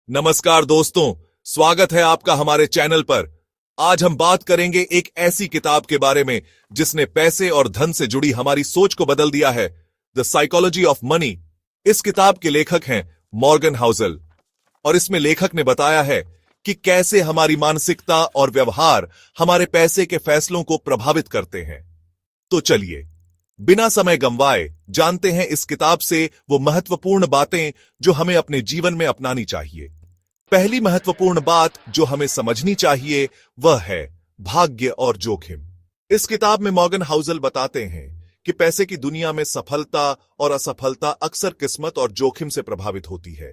नमस्कार दोस्तों, स्वागत है आपका हमारे चैनल पर। आज हम बात करेंगे एक ऐसी किताब के बारे में जिसने पैसे और धन से जुड़ी हमारी सोच को बदल दिया है। The psychology of money. इस किताब के लेखक हैं मॉर्गन हाउसल और इसमें लेखक ने बताया है कि कैसे हमारी मानसिकता और व्यवहार हमारे पैसे के फैसलों को प्रभावित करते हैं। तो चलिए बिना समय गंवाए जानते हैं इस किताब से वो महत्वपूर्ण बातें जो हमें अपने जीवन में अपनानी चाहिए। पहली महत्वपूर्ण बात जो हमें समझनी चाहिए वह है भाग्य और जोखिम। इस किताब में मॉर्गन हाउसल बताते हैं कि पैसे की दुनिया में सफलता और असफलता अक्सर किस्मत और जोखिम से प्रभावित होती है,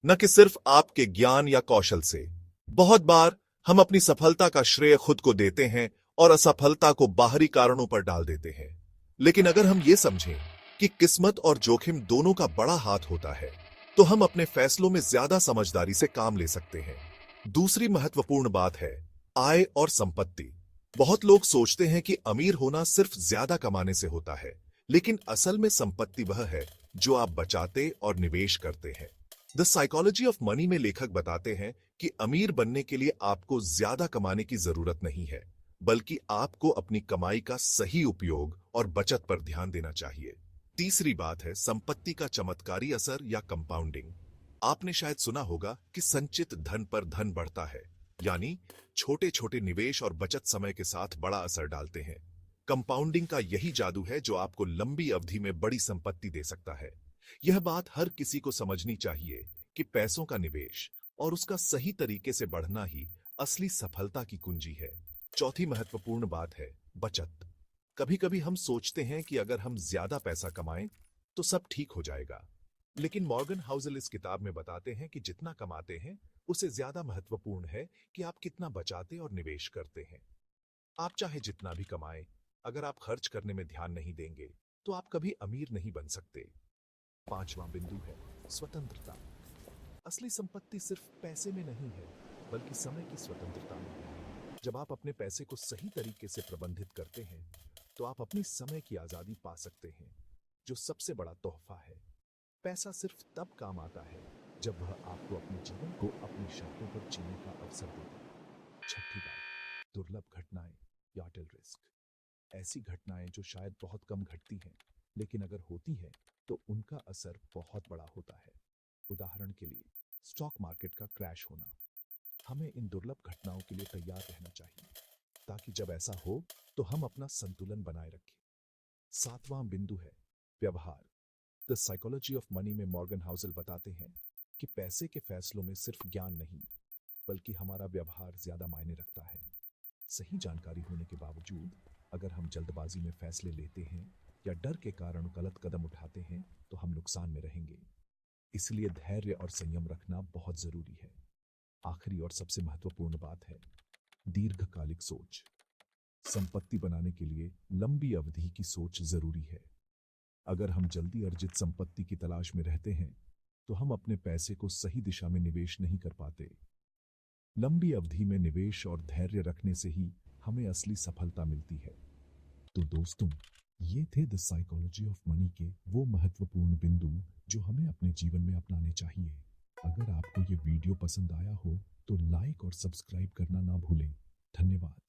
न कि सिर्फ आपके ज्ञान या कौशल से। बहुत बार हम अपनी सफलता का श्रेय खुद को देते हैं और असफलता को बाहरी कारणों पर डाल देते हैं। लेकिन अगर हम ये समझें कि किस्मत और जोखिम दोनों का बड़ा हाथ होता है, तो हम अपने फैसलों में ज्यादा समझदारी से काम ले सकते हैं। दूसरी महत्वपूर्ण बात है आय और संपत्ति। बहुत लोग सोचते हैं कि अमीर होना सिर्फ ज्यादा कमाने से होता है, लेकिन असल में संपत्ति वह है जो आप बचाते और निवेश करते हैं। द साइकोलॉजी ऑफ मनी में लेखक बताते हैं कि अमीर बनने के लिए आपको ज्यादा कमाने की जरूरत नहीं है, बल्कि आपको अपनी कमाई का सही उपयोग और बचत पर ध्यान देना चाहिए। तीसरी बात है संपत्ति का चमत्कारी असर या कंपाउंडिंग। आपने शायद सुना होगा कि संचित धन पर धन बढ़ता है, यानी छोटे छोटे निवेश और बचत समय के साथ बड़ा असर डालते हैं। कंपाउंडिंग का यही जादू है जो आपको लंबी अवधि में बड़ी संपत्ति दे सकता है। यह बात हर किसी को समझनी चाहिए कि पैसों का निवेश और उसका सही तरीके से बढ़ना ही असली सफलता की कुंजी है। चौथी महत्वपूर्ण बात है बचत। कभी कभी हम सोचते हैं कि अगर हम ज्यादा पैसा कमाएं तो सब ठीक हो जाएगा, लेकिन मॉर्गन हाउसल इस किताब में बताते हैं कि जितना कमाते हैं उससे ज्यादा महत्वपूर्ण है कि आप कितना बचाते और निवेश करते हैं। आप चाहे जितना भी कमाएं, अगर आप खर्च करने में ध्यान नहीं देंगे तो आप कभी अमीर नहीं बन सकते। पांचवां बिंदु है स्वतंत्रता। असली संपत्ति सिर्फ पैसे में नहीं है, बल्कि समय की स्वतंत्रता में है। जब आप अपने पैसे को सही तरीके से प्रबंधित करते हैं तो आप अपनी समय की आजादी पा सकते हैं, जो सबसे बड़ा तोहफा है। पैसा सिर्फ तब काम आता है जब वह आपको अपने जीवन को अपनी शर्तों पर जीने का अवसर देता है। छठी बात, दुर्लभ घटनाएं या टेल रिस्क। ऐसी घटनाएं जो शायद बहुत कम घटती हैं, लेकिन अगर होती है तो उनका असर बहुत बड़ा होता है। उदाहरण के लिए स्टॉक मार्केट का क्रैश होना। हमें इन दुर्लभ घटनाओं के लिए तैयार रहना चाहिए, ताकि जब ऐसा हो तो हम अपना संतुलन बनाए रखें। सातवां बिंदु है व्यवहार। द साइकोलॉजी ऑफ मनी में मॉर्गन हाउसल बताते हैं कि पैसे के फैसलों में सिर्फ ज्ञान नहीं, बल्कि हमारा व्यवहार ज्यादा मायने रखता है। सही जानकारी होने के बावजूद अगर हम जल्दबाजी में फैसले लेते हैं या डर के कारण गलत कदम उठाते हैं तो हम नुकसान में रहेंगे। इसलिए धैर्य और संयम रखना बहुत जरूरी है। आखिरी और सबसे महत्वपूर्ण बात है दीर्घकालिक सोच। संपत्ति बनाने के लिए लंबी अवधि की सोच जरूरी है। अगर हम जल्दी अर्जित संपत्ति की तलाश में रहते हैं तो हम अपने पैसे को सही दिशा में निवेश नहीं कर पाते। लंबी अवधि में निवेश और धैर्य रखने से ही हमें असली सफलता मिलती है। तो दोस्तों, ये थे द साइकोलॉजी ऑफ मनी के वो महत्वपूर्ण बिंदु जो हमें अपने जीवन में अपनाने चाहिए। अगर आपको ये वीडियो पसंद आया हो तो लाइक और सब्सक्राइब करना ना भूलें। धन्यवाद।